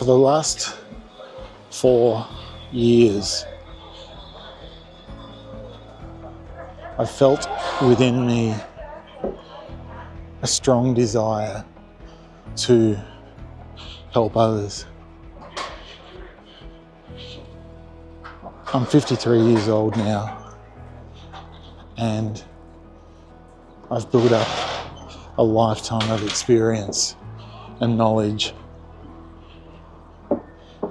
For the last 4 years, I felt within me a strong desire to help others. I'm 53 years old now, and I've built up a lifetime of experience and knowledge,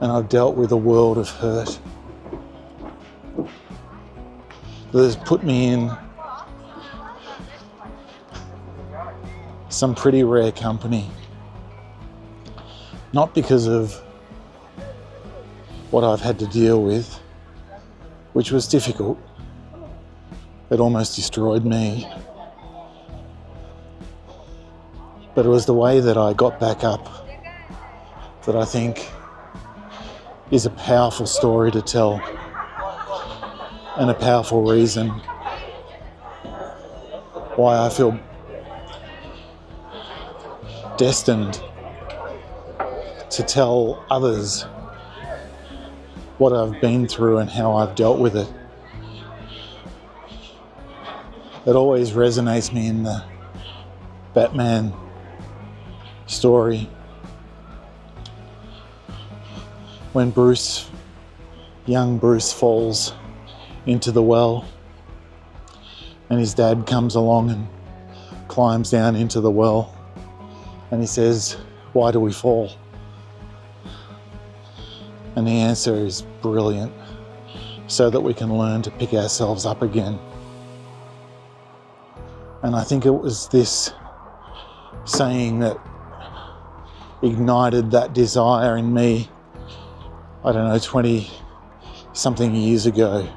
and I've dealt with a world of hurt that has put me in some pretty rare company. Not because of what I've had to deal with, which was difficult. It almost destroyed me. But it was the way that I got back up that I think is a powerful story to tell, and a powerful reason why I feel destined to tell others what I've been through and how I've dealt with it. It always resonates me in the Batman story when young Bruce falls into the well and his dad comes along and climbs down into the well and he says, "Why do we fall?" And the answer is brilliant: so that we can learn to pick ourselves up again. And I think it was this saying that ignited that desire in me, 20 something years ago,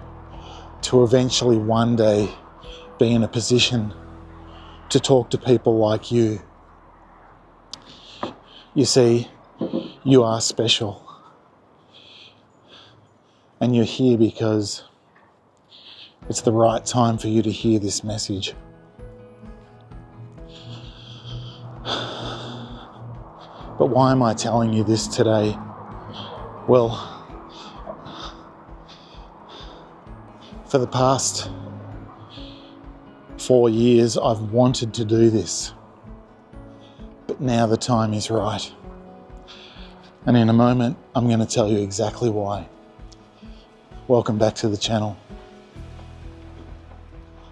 to eventually one day be in a position to talk to people like you. You see, you are special. And you're here because it's the right time for you to hear this message. But why am I telling you this today? Well, for the past 4 years, I've wanted to do this. But now the time is right. And in a moment, I'm going to tell you exactly why. Welcome back to the channel.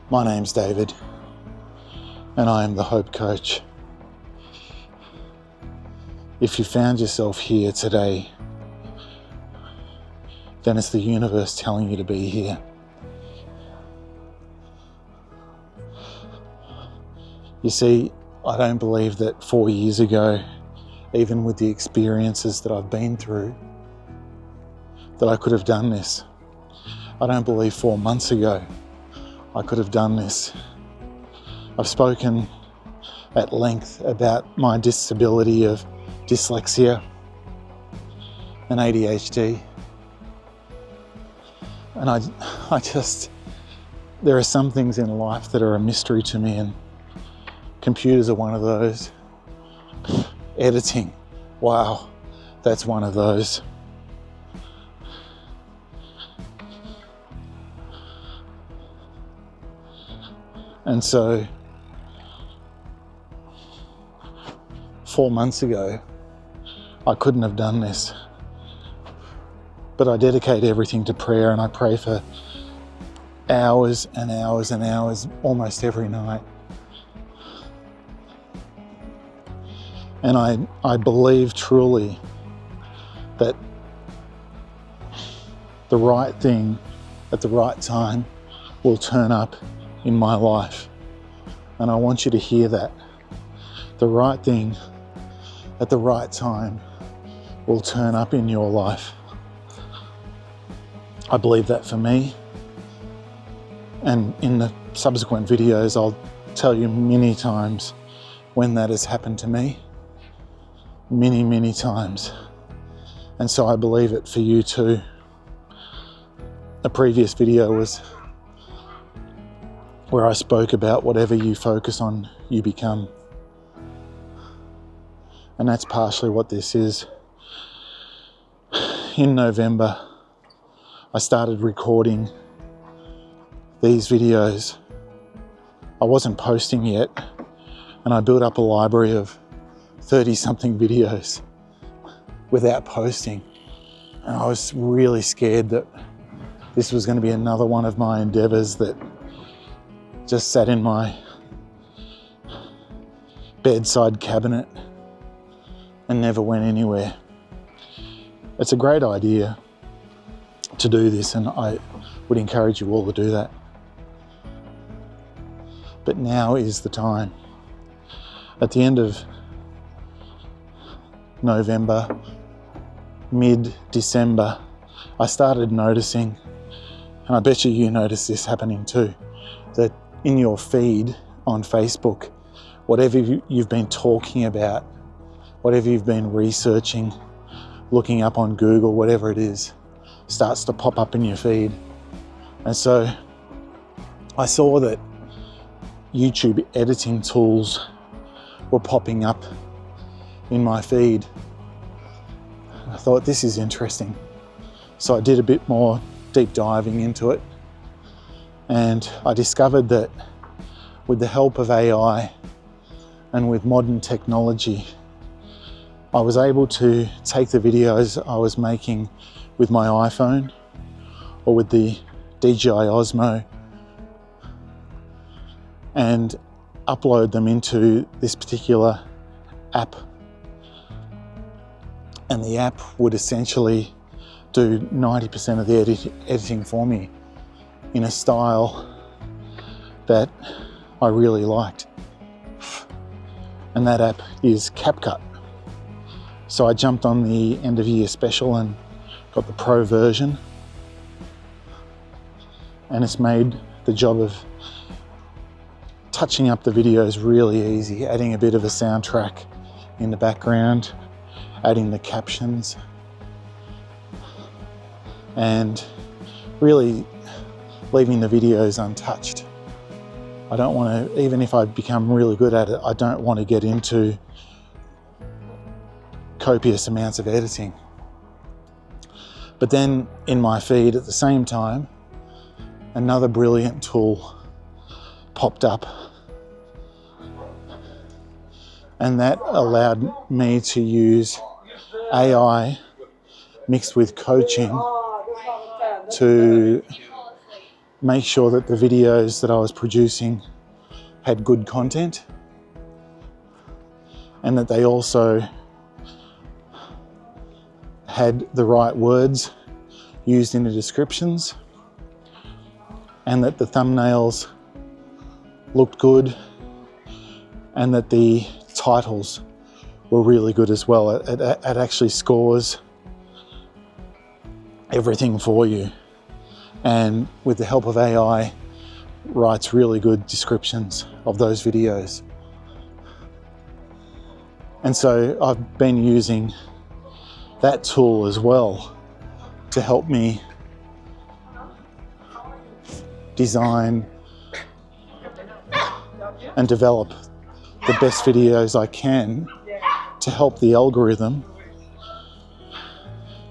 My name's David, and I am the Hope Coach. If you found yourself here today, then it's the universe telling you to be here. You see, I don't believe that 4 years ago, even with the experiences that I've been through, that I could have done this. I don't believe 4 months ago I could have done this. I've spoken at length about my disability of dyslexia and ADHD. And I just, there are some things in life that are a mystery to me, and computers are one of those. Editing, wow, that's one of those. And so 4 months ago, I couldn't have done this. But I dedicate everything to prayer, and I pray for hours and hours and hours, almost every night. And I believe truly that the right thing at the right time will turn up in my life. And I want you to hear that. The right thing at the right time will turn up in your life. I believe that for me. And in the subsequent videos, I'll tell you many times when that has happened to me. Many, many times. And so I believe it for you too. A previous video was where I spoke about whatever you focus on, you become. And that's partially what this is. in November, I started recording these videos. I wasn't posting yet, and I built up a library of 30-something videos without posting. And I was really scared that this was going to be another one of my endeavors that just sat in my bedside cabinet and never went anywhere. It's a great idea to do this, and I would encourage you all to do that. But now is the time. At the end of November, mid-December, I started noticing, and I bet you notice this happening too, that in your feed on Facebook, whatever you've been talking about, whatever you've been researching, looking up on Google, whatever it is, starts to pop up in your feed. And so I saw that YouTube editing tools were popping up in my feed. I thought, this is interesting. So I did a bit more deep diving into it, and I discovered that with the help of AI and with modern technology, I was able to take the videos I was making with my iPhone or with the DJI Osmo and upload them into this particular app. And the app would essentially do 90% of the editing for me in a style that I really liked. And that app is CapCut. So I jumped on the end of year special and got the pro version. And it's made the job of touching up the videos really easy, adding a bit of a soundtrack in the background, adding the captions, and really leaving the videos untouched. I don't want to, even if I become really good at it, I don't want to get into copious amounts of editing. But then in my feed at the same time, another brilliant tool popped up, and that allowed me to use AI mixed with coaching to make sure that the videos that I was producing had good content, and that they also had the right words used in the descriptions, and that the thumbnails looked good, and that the titles were really good as well. It actually scores everything for you, and with the help of AI, writes really good descriptions of those videos. And so I've been using that tool as well to help me design and develop the best videos I can to help the algorithm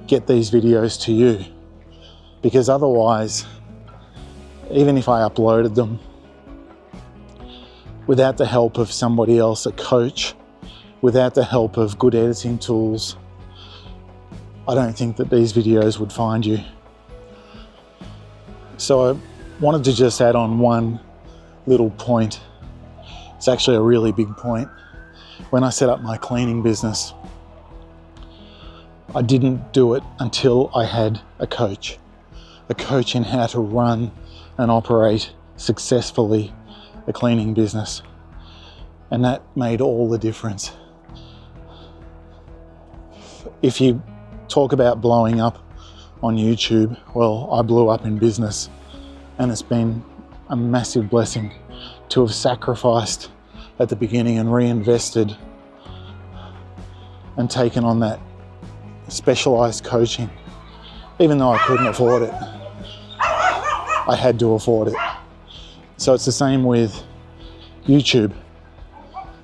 get these videos to you. Because otherwise, even if I uploaded them without the help of somebody else, a coach, without the help of good editing tools, I don't think that these videos would find you. So I wanted to just add on one little point. It's actually a really big point. When I set up my cleaning business, I didn't do it until I had a coach in how to run and operate successfully a cleaning business. And that made all the difference. If you talk about blowing up on YouTube, well, I blew up in business, and it's been a massive blessing to have sacrificed at the beginning and reinvested and taken on that specialized coaching. Even though I couldn't afford it, I had to afford it. So it's the same with YouTube.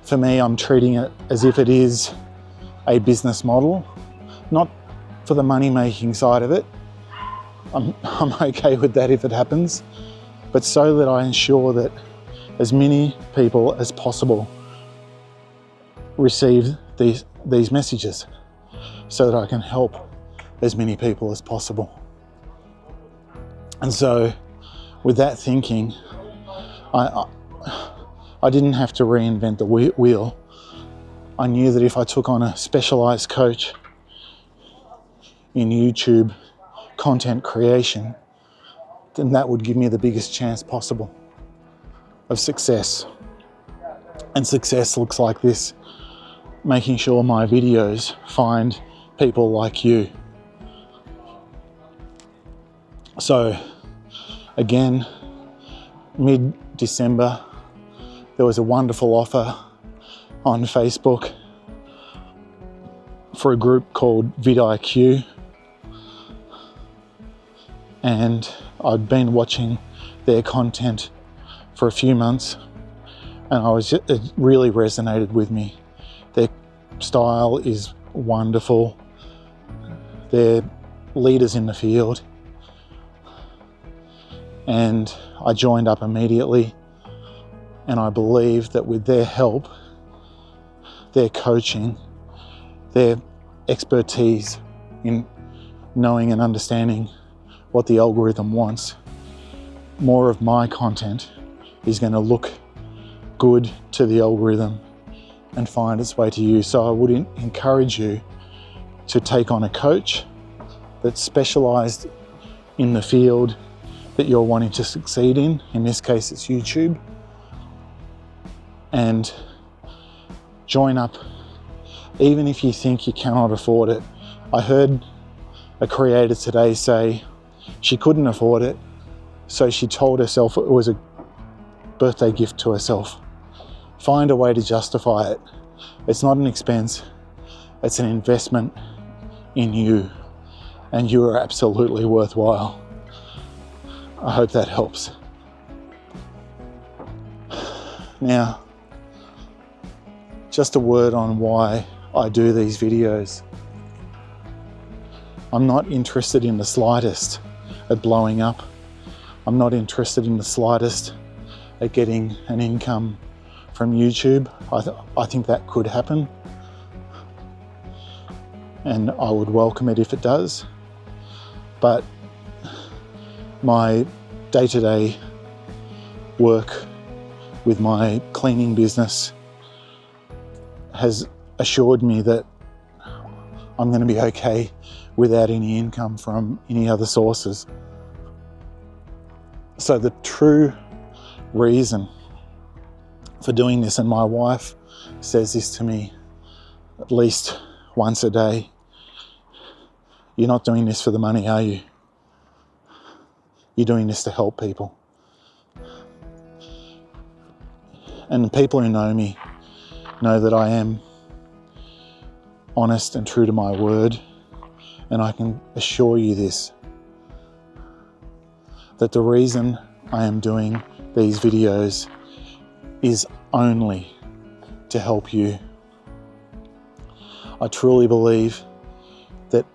For me, I'm treating it as if it is a business model, not for the money-making side of it. I'm okay with that if it happens, but so that I ensure that as many people as possible receive these messages, so that I can help as many people as possible. And so with that thinking, I didn't have to reinvent the wheel. I knew that if I took on a specialized coach in YouTube content creation, then that would give me the biggest chance possible of success. And success looks like this: making sure my videos find people like you. So again, mid-December, there was a wonderful offer on Facebook for a group called vidIQ, and I'd been watching their content for a few months, and it really resonated with me. Their style is wonderful. They're leaders in the field, and I joined up immediately. And I believe that with their help, their coaching, their expertise in knowing and understanding what the algorithm wants, more of my content is going to look good to the algorithm and find its way to you. So I would encourage you to take on a coach that's specialized in the field that you're wanting to succeed in. In this case, it's YouTube. And join up, even if you think you cannot afford it. I heard a creator today say she couldn't afford it, so she told herself it was a birthday gift to herself. Find a way to justify it. It's not an expense, it's an investment in you, and you are absolutely worthwhile. I hope that helps. Now, just a word on why I do these videos. I'm not interested in the slightest at blowing up. I'm not interested in the slightest at getting an income from YouTube. I think that could happen, and I would welcome it if it does. But my day-to-day work with my cleaning business has assured me that I'm going to be okay without any income from any other sources. So the true reason for doing this, and my wife says this to me at least once a day: you're not doing this for the money, are you? You're doing this to help people. And the people who know me know that I am honest and true to my word, and I can assure you this, that the reason I am doing these videos is only to help you. I truly believe that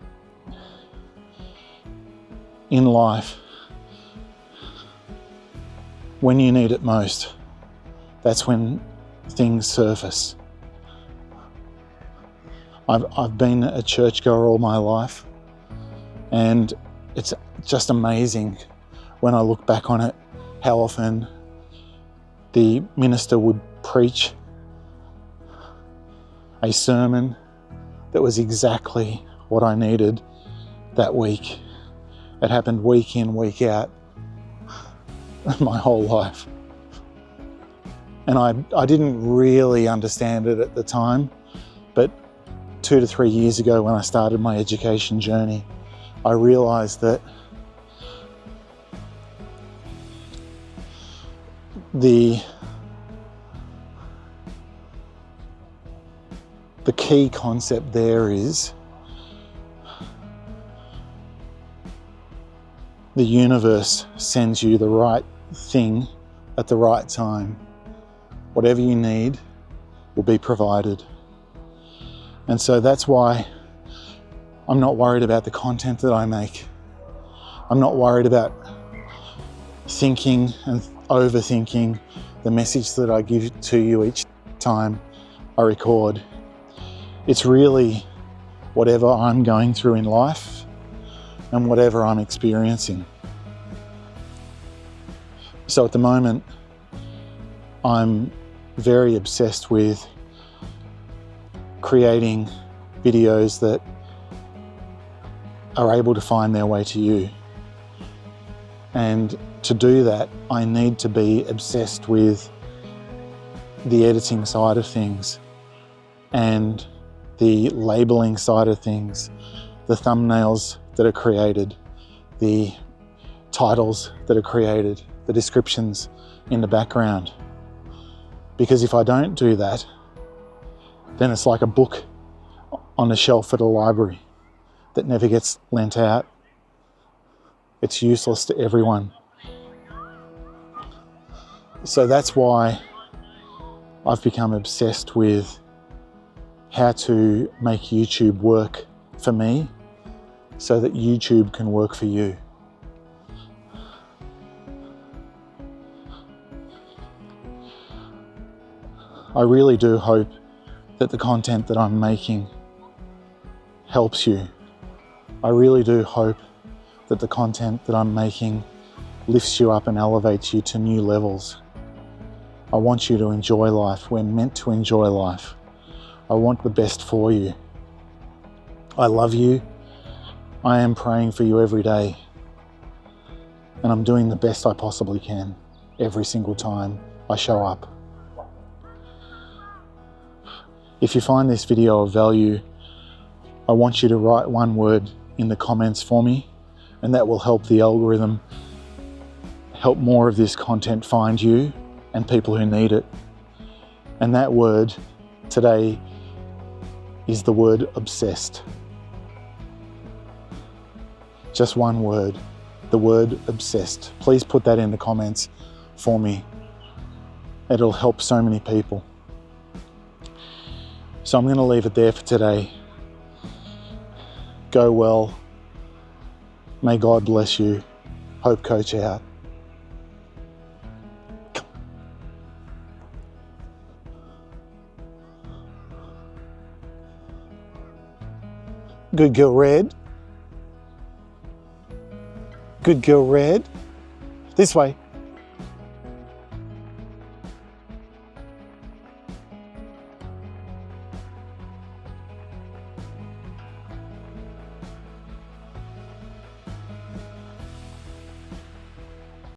in life, when you need it most, that's when things surface. I've been a churchgoer all my life, and it's just amazing when I look back on it, how often the minister would preach a sermon that was exactly what I needed that week. It happened week in, week out, my whole life. And I didn't really understand it at the time, but 2 to 3 years ago when I started my education journey, I realized that the key concept there is the universe sends you the right thing at the right time. Whatever you need will be provided. And so that's why I'm not worried about the content that I make. I'm not worried about thinking and overthinking the message that I give to you each time I record. It's really whatever I'm going through in life and whatever I'm experiencing. So at the moment, I'm very obsessed with creating videos that are able to find their way to you. And to do that, I need to be obsessed with the editing side of things and the labeling side of things, the thumbnails that are created, the titles that are created, the descriptions in the background. Because if I don't do that, then it's like a book on a shelf at a library that never gets lent out. It's useless to everyone. So that's why I've become obsessed with how to make YouTube work for me so that YouTube can work for you. I really do hope that the content that I'm making helps you. I really do hope that the content that I'm making lifts you up and elevates you to new levels. I want you to enjoy life. We're meant to enjoy life. I want the best for you. I love you. I am praying for you every day. And I'm doing the best I possibly can every single time I show up. If you find this video of value, I want you to write one word in the comments for me, and that will help the algorithm help more of this content find you and people who need it. And that word today is the word obsessed. Just one word, the word obsessed. Please put that in the comments for me. It'll help so many people. So I'm going to leave it there for today. Go well. May God bless you. Hope Coach out. Good girl, Red. Good girl, Red. This way.